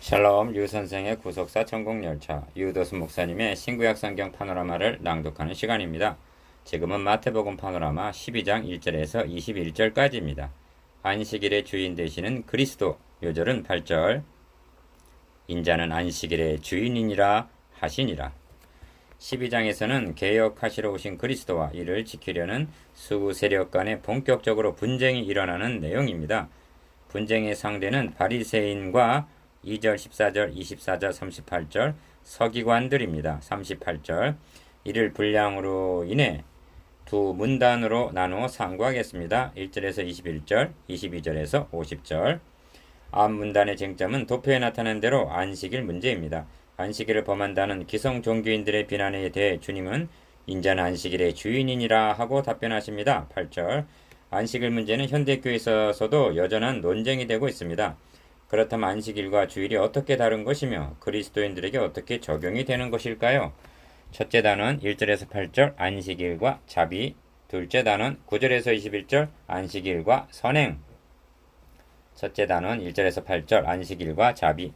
샬롬 유 선생의 구속사 천국열차 유도수 목사님의 신구약 성경 파노라마를 낭독하는 시간입니다. 지금은 마태복음 파노라마 12장 1절에서 21절까지입니다. 안식일의 주인 되시는 그리스도. 요절은 8절. 인자는 안식일의 주인이니라 하시니라. 12장에서는 개혁하시러 오신 그리스도와 이를 지키려는 수구 세력 간에 본격적으로 분쟁이 일어나는 내용입니다. 분쟁의 상대는 바리새인과 2절, 14절, 24절, 38절 서기관들입니다. 38절. 이를 분량으로 인해 두 문단으로 나누어 상고하겠습니다. 1절에서 21절, 22절에서 50절. 앞 문단의 쟁점은 도표에 나타난 대로 안식일 문제입니다. 안식일을 범한다는 기성 종교인들의 비난에 대해 주님은 인자는 안식일의 주인이니라 하고 답변하십니다. 8절. 안식일 문제는 현대교회에 있어서도 여전한 논쟁이 되고 있습니다. 그렇다면 안식일과 주일이 어떻게 다른 것이며 그리스도인들에게 어떻게 적용이 되는 것일까요? 첫째 단원 1절에서 8절 안식일과 자비, 둘째 단원 9절에서 21절 안식일과 선행. 첫째 단원 1절에서 8절 안식일과 자비.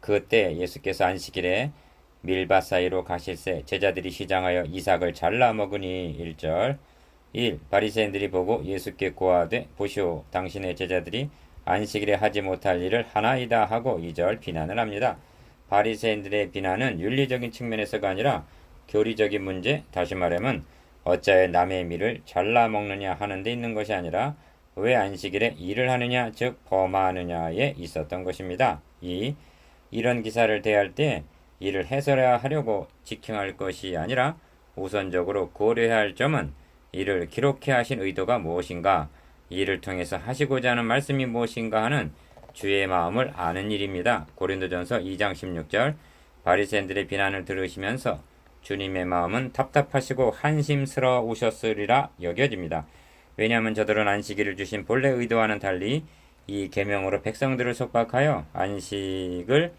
그때 예수께서 안식일에 밀밭 사이로 가실새 제자들이 시장하여 이삭을 잘라 먹으니. 1절. 1. 바리새인들이 보고 예수께 고하되 보시오 당신의 제자들이 안식일에 하지 못할 일을 하나이다 하고 2절 비난을 합니다. 바리새인들의 비난은 윤리적인 측면에서가 아니라 교리적인 문제, 다시 말하면 어찌하여 남의 밀을 잘라 먹느냐 하는 데 있는 것이 아니라 왜 안식일에 일을 하느냐 즉 범하느냐에 있었던 것입니다. 2. 이런 기사를 대할 때 이를 해설하려고 직행할 것이 아니라 우선적으로 고려해야 할 점은 이를 기록해 하신 의도가 무엇인가, 이를 통해서 하시고자 하는 말씀이 무엇인가 하는 주의 마음을 아는 일입니다. 고린도전서 2장 16절. 바리새인들의 비난을 들으시면서 주님의 마음은 답답하시고 한심스러우셨으리라 여겨집니다. 왜냐하면 저들은 안식일을 주신 본래 의도와는 달리 이 계명으로 백성들을 속박하여 안식을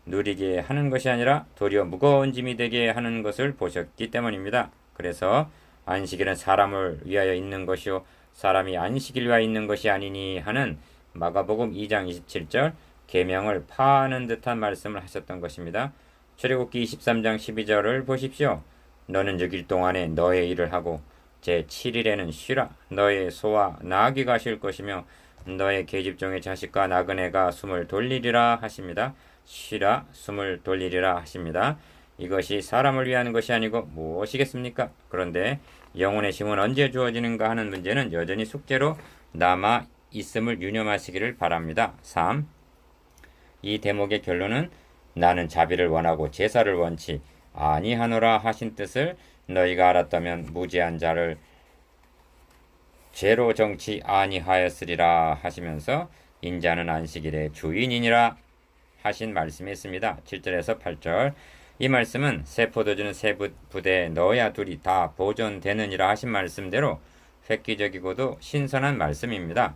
누리게 하는 것이 아니라 도리어 무거운 짐이 되게 하는 것을 보셨기 때문입니다. 그래서 안식일은 사람을 위하여 있는 것이요 사람이 안식일 위하여 있는 것이 아니니 하는 마가복음 2장 27절 계명을 파하는 듯한 말씀을 하셨던 것입니다. 출애굽기 23장 12절을 보십시오. 너는 6일 동안에 너의 일을 하고 제7일에는 쉬라. 너의 소와 나귀가 쉴 것이며 너의 계집종의 자식과 나그네가 숨을 돌리리라 하십니다. 쉬라, 숨을 돌리리라 하십니다. 이것이 사람을 위한 것이 아니고 무엇이겠습니까? 그런데 영혼의 쉼은 언제 주어지는가 하는 문제는 여전히 숙제로 남아 있음을 유념하시기를 바랍니다. 3. 이 대목의 결론은 나는 자비를 원하고 제사를 원치 아니하노라 하신 뜻을 너희가 알았다면 무죄한 자를 죄로 정치 아니하였으리라 하시면서 인자는 안식일의 주인이니라 하신 말씀이 있습니다. 7절에서 8절. 이 말씀은 새 포도주는 새 부대에 넣어야 둘이 다 보존되느니라 하신 말씀대로 획기적이고도 신선한 말씀입니다.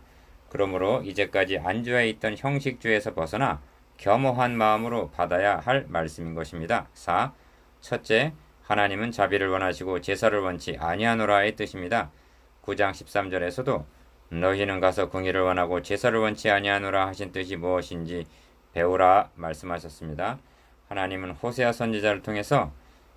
그러므로 이제까지 안주하에 있던 형식주에서 벗어나 겸허한 마음으로 받아야 할 말씀인 것입니다. 4. 첫째, 하나님은 자비를 원하시고 제사를 원치 아니하노라의 뜻입니다. 9장 13절에서도 너희는 가서 공의를 원하고 제사를 원치 아니하노라 하신 뜻이 무엇인지 배우라 말씀하셨습니다. 하나님은 호세아 선지자를 통해서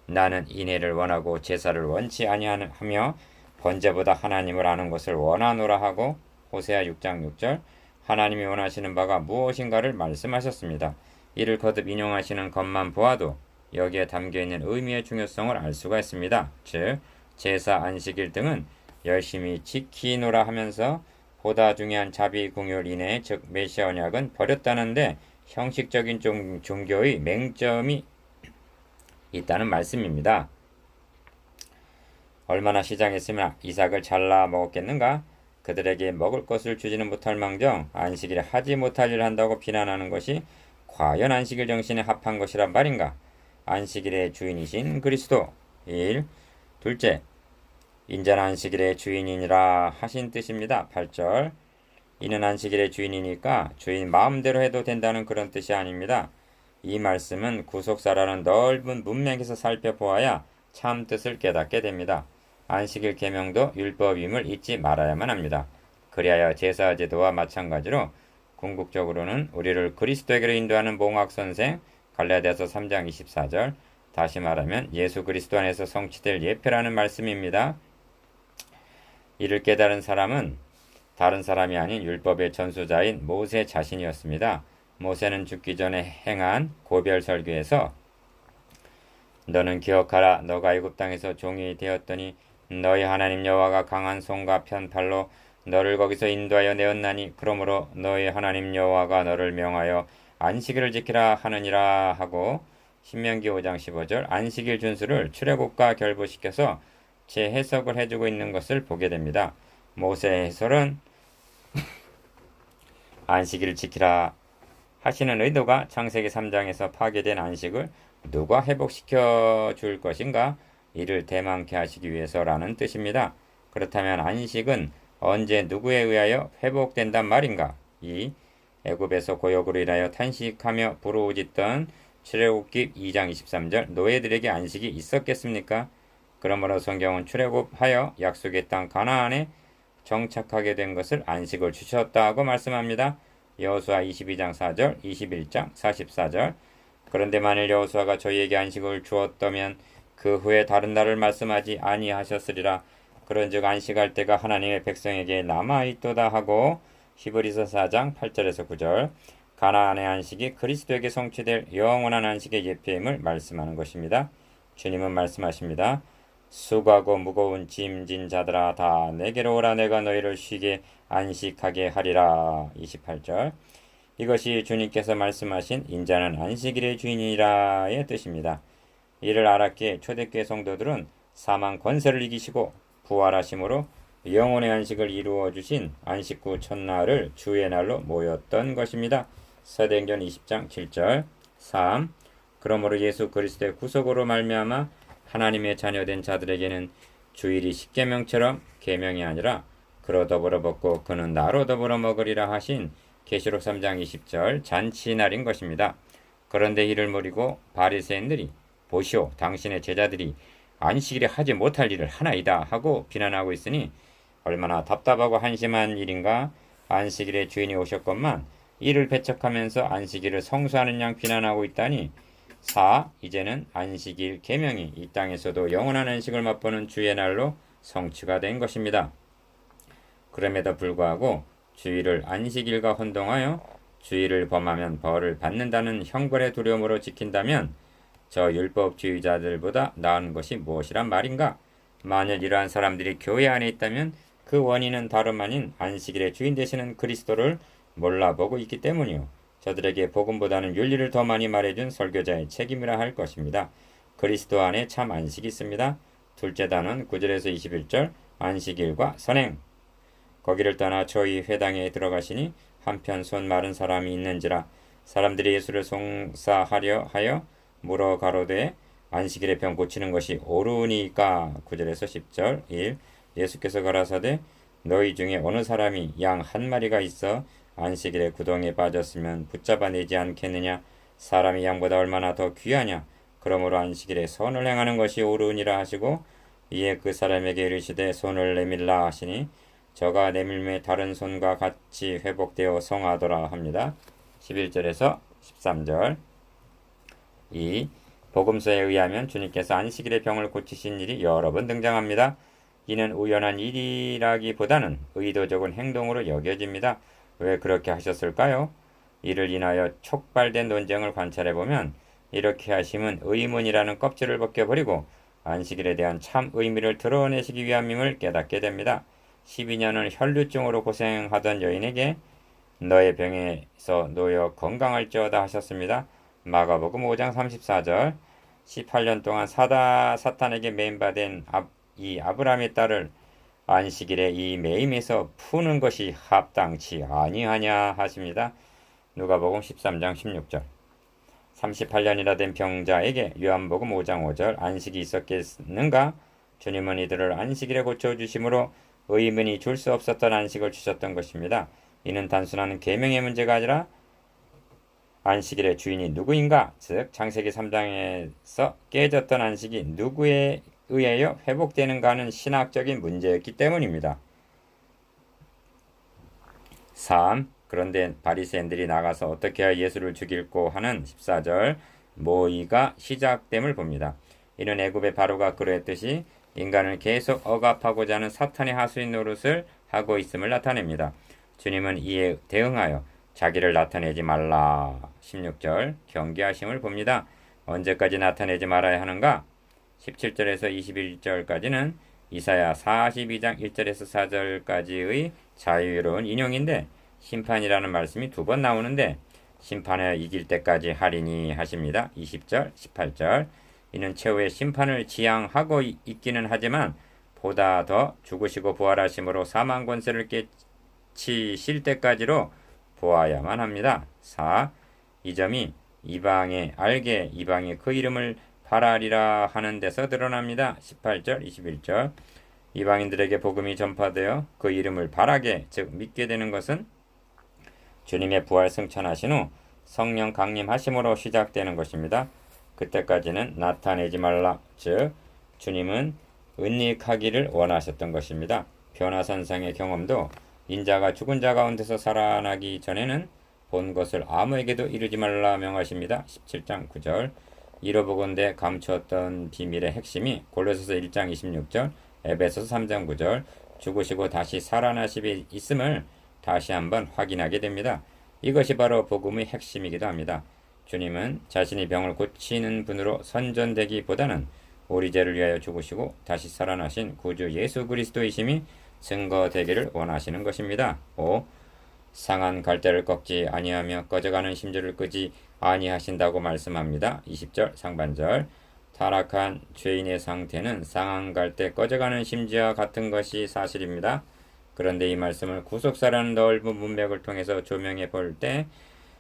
나는 인애를 원하고 제사를 원치 아니하며 번제보다 하나님을 아는 것을 원하노라 하고 호세아 6장 6절 하나님이 원하시는 바가 무엇인가를 말씀하셨습니다. 이를 거듭 인용하시는 것만 보아도 여기에 담겨있는 의미의 중요성을 알 수가 있습니다. 즉 제사, 안식일 등은 열심히 지키노라 하면서 보다 중요한 자비, 공율, 인애 즉 메시아 언약은 버렸다는데 형식적인 종교의 맹점이 있다는 말씀입니다. 얼마나 시장했으면 이삭을 잘라 먹었겠는가? 그들에게 먹을 것을 주지는 못할 망정 안식일에 하지 못할 일을 한다고 비난하는 것이 과연 안식일 정신에 합한 것이란 말인가? 안식일의 주인이신 그리스도. 1. 둘째, 인자는 안식일의 주인이니라 하신 뜻입니다. 8절. 이는 안식일의 주인이니까 주인 마음대로 해도 된다는 그런 뜻이 아닙니다. 이 말씀은 구속사라는 넓은 문맥에서 살펴보아야 참 뜻을 깨닫게 됩니다. 안식일 계명도 율법임을 잊지 말아야만 합니다. 그리하여 제사 제도와 마찬가지로 궁극적으로는 우리를 그리스도에게로 인도하는 몽학선생 갈라디아서 3장 24절, 다시 말하면 예수 그리스도 안에서 성취될 예표라는 말씀입니다. 이를 깨달은 사람은 다른 사람이 아닌 율법의 전수자인 모세 자신이었습니다. 모세는 죽기 전에 행한 고별 설교에서 너는 기억하라. 너가 애굽 땅에서 종이 되었더니 너희 하나님 여호와가 강한 손과 편팔로 너를 거기서 인도하여 내었나니 그러므로 너희 하나님 여호와가 너를 명하여 안식일을 지키라 하느니라 하고 신명기 5장 15절 안식일 준수를 출애굽과 결부시켜서 재해석을 해주고 있는 것을 보게 됩니다. 모세의 해설은 안식일을 지키라 하시는 의도가 창세기 3장에서 파괴된 안식을 누가 회복시켜 줄 것인가? 이를 대망케 하시기 위해서라는 뜻입니다. 그렇다면 안식은 언제 누구에 의하여 회복된단 말인가? 이 애굽에서 고역으로 인하여 탄식하며 부르짖던 출애굽기 2장 23절 노예들에게 안식이 있었겠습니까? 그러므로 성경은 출애굽하여 약속의 땅 가나안에 정착하게 된 것을 안식을 주셨다고 말씀합니다. 여호수아 22장 4절, 21장 44절. 그런데 만일 여호수아가 저희에게 안식을 주었다면 그 후에 다른 날을 말씀하지 아니하셨으리라. 그런즉 안식할 때가 하나님의 백성에게 남아있도다 하고 히브리서 4장 8절에서 9절 가나안의 안식이 그리스도에게 성취될 영원한 안식의 예표임을 말씀하는 것입니다. 주님은 말씀하십니다. 수고하고 무거운 짐진 자들아 다 내게로 오라. 내가 너희를 쉬게 안식하게 하리라. 28절. 이것이 주님께서 말씀하신 인자는 안식일의 주인이라의 뜻입니다. 이를 알았기에 초대교회 성도들은 사망 권세를 이기시고 부활하심으로 영혼의 안식을 이루어 주신 안식구 첫날을 주의 날로 모였던 것입니다. 사도행전 20장 7절 3. 그러므로 예수 그리스도의 구속으로 말미암아 하나님의 자녀된 자들에게는 주일이 십계명처럼 계명이 아니라 그로 더불어 먹고 그는 나로 더불어 먹으리라 하신 계시록 3장 20절 잔치날인 것입니다. 그런데 이를 모르고 바리새인들이 보시오 당신의 제자들이 안식일에 하지 못할 일을 하나이다 하고 비난하고 있으니 얼마나 답답하고 한심한 일인가. 안식일의 주인이 오셨건만 이를 배척하면서 안식일을 성수하는 양 비난하고 있다니. 4. 이제는 안식일 계명이 이 땅에서도 영원한 안식을 맛보는 주의 날로 성취가 된 것입니다. 그럼에도 불구하고 주일을 안식일과 혼동하여 주일을 범하면 벌을 받는다는 형벌의 두려움으로 지킨다면 저 율법주의자들보다 나은 것이 무엇이란 말인가? 만일 이러한 사람들이 교회 안에 있다면 그 원인은 다름 아닌 안식일의 주인 되시는 그리스도를 몰라보고 있기 때문이요. 저들에게 복음보다는 윤리를 더 많이 말해준 설교자의 책임이라 할 것입니다. 그리스도 안에 참 안식이 있습니다. 둘째 단원 9절에서 21절 안식일과 선행. 거기를 떠나 저희 회당에 들어가시니 한편 손 마른 사람이 있는지라. 사람들이 예수를 송사하려 하여 물어 가로되 안식일에 병 고치는 것이 옳으니까. 9절에서 10절 1. 예수께서 가라사대 너희 중에 어느 사람이 양 한 마리가 있어 안식일에 구덩이에 빠졌으면 붙잡아내지 않겠느냐. 사람이 양보다 얼마나 더 귀하냐. 그러므로 안식일에 선을 행하는 것이 옳으니라 하시고 이에 그 사람에게 이르시되 손을 내밀라 하시니 저가 내밀매 다른 손과 같이 회복되어 성하더라 합니다. 11절에서 13절 2. 복음서에 의하면 주님께서 안식일의 병을 고치신 일이 여러 번 등장합니다. 이는 우연한 일이라기보다는 의도적인 행동으로 여겨집니다. 왜 그렇게 하셨을까요? 이를 인하여 촉발된 논쟁을 관찰해보면 이렇게 하심은 의문이라는 껍질을 벗겨버리고 안식일에 대한 참 의미를 드러내시기 위함임을 깨닫게 됩니다. 12년을 혈류증으로 고생하던 여인에게 너의 병에서 놓여 건강할지어다 하셨습니다. 마가복음 5장 34절 18년 동안 사탄에게 매임받은 이 아브라함의 딸을 안식일에 이 매임에서 푸는 것이 합당치 아니하냐 하십니다. 누가복음 13장 16절 38년이나 된 병자에게 요한복음 5장 5절 안식이 있었겠는가? 주님은 이들을 안식일에 고쳐주심으로 의문이 줄 수 없었던 안식을 주셨던 것입니다. 이는 단순한 계명의 문제가 아니라 안식일의 주인이 누구인가? 즉 창세기 3장에서 깨졌던 안식이 누구에 의하여 회복되는가 하는 신학적인 문제였기 때문입니다. 3. 그런데 바리새인들이 나가서 어떻게 해야 예수를 죽일고 하는 14절 모의가 시작됨을 봅니다. 이는 애굽의 바로가 그러했듯이 인간을 계속 억압하고자 하는 사탄의 하수인 노릇을 하고 있음을 나타냅니다. 주님은 이에 대응하여 자기를 나타내지 말라 16절 경계하심을 봅니다. 언제까지 나타내지 말아야 하는가? 17절에서 21절까지는 이사야 42장 1절에서 4절까지의 자유로운 인용인데 심판이라는 말씀이 두 번 나오는데 심판하여 이길 때까지 하리니 하십니다. 20절, 18절 이는 최후의 심판을 지향하고 있기는 하지만 보다 더 죽으시고 부활하심으로 사망 권세를 깨치실 때까지로 보아야만 합니다. 4. 이 점이 이방에 알게 이방이 그 이름을 바라리라 하는 데서 드러납니다. 18절, 21절 이방인들에게 복음이 전파되어 그 이름을 바라게 즉 믿게 되는 것은 주님의 부활 승천하신 후 성령 강림하심으로 시작되는 것입니다. 그때까지는 나타내지 말라 즉 주님은 은닉하기를 원하셨던 것입니다. 변화산상의 경험도 인자가 죽은 자 가운데서 살아나기 전에는 본 것을 아무에게도 이르지 말라 명하십니다. 17장 9절 이로보건대 감추었던 비밀의 핵심이 골로새서 1장 26절 에베소서 3장 9절 죽으시고 다시 살아나심이 있음을 다시 한번 확인하게 됩니다. 이것이 바로 복음의 핵심이기도 합니다. 주님은 자신이 병을 고치는 분으로 선전되기보다는 우리 죄를 위하여 죽으시고 다시 살아나신 구주 예수 그리스도이심이 증거되기를 원하시는 것입니다. 5. 상한 갈대를 꺾지 아니하며 꺼져가는 심지를 끄지 아니하신다고 말씀합니다. 20절 상반절 타락한 죄인의 상태는 상한 갈대 꺼져가는 심지와 같은 것이 사실입니다. 그런데 이 말씀을 구속사라는 넓은 문맥을 통해서 조명해 볼 때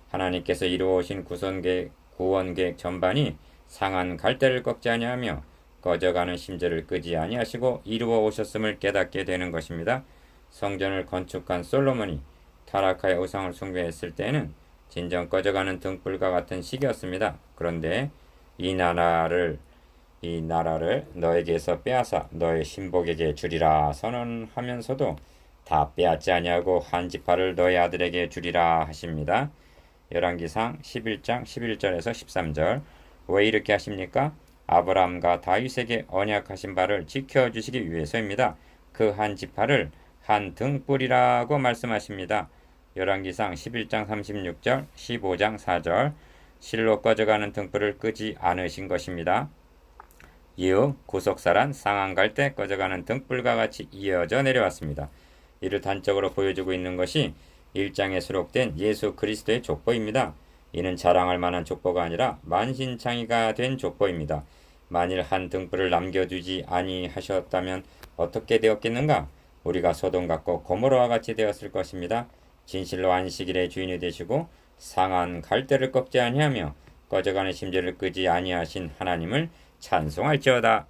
하나님께서 이루어오신 구원계획 전반이 상한 갈대를 꺾지 아니하며 꺼져가는 심지를 끄지 아니하시고 이루어 오셨음을 깨닫게 되는 것입니다. 성전을 건축한 솔로몬이 타락하여 우상을 숭배했을 때에는 진정 꺼져가는 등불과 같은 시기였습니다. 그런데 이 나라를 너에게서 빼앗아 너의 신복에게 주리라 선언하면서도 다 빼앗지 아니하고 한 지파를 너의 아들에게 주리라 하십니다. 열왕기상 11장 11절에서 13절 왜 이렇게 하십니까? 아브라함과 다윗에게 언약하신 바를 지켜주시기 위해서입니다. 그 한 지파를 한 등불이라고 말씀하십니다. 열왕기상 11장 36절 15장 4절 실로 꺼져가는 등불을 끄지 않으신 것입니다. 이후 구속사란 상한 갈대 꺼져가는 등불과 같이 이어져 내려왔습니다. 이를 단적으로 보여주고 있는 것이 1장에 수록된 예수 그리스도의 족보입니다. 이는 자랑할 만한 족보가 아니라 만신창이가 된 족보입니다. 만일 한 등불을 남겨두지 아니하셨다면 어떻게 되었겠는가? 우리가 소돔 같고 고모라와 같이 되었을 것입니다. 진실로 안식일의 주인이 되시고 상한 갈대를 꺾지 아니하며 꺼져가는 심지를 끄지 아니하신 하나님을 찬송할지어다.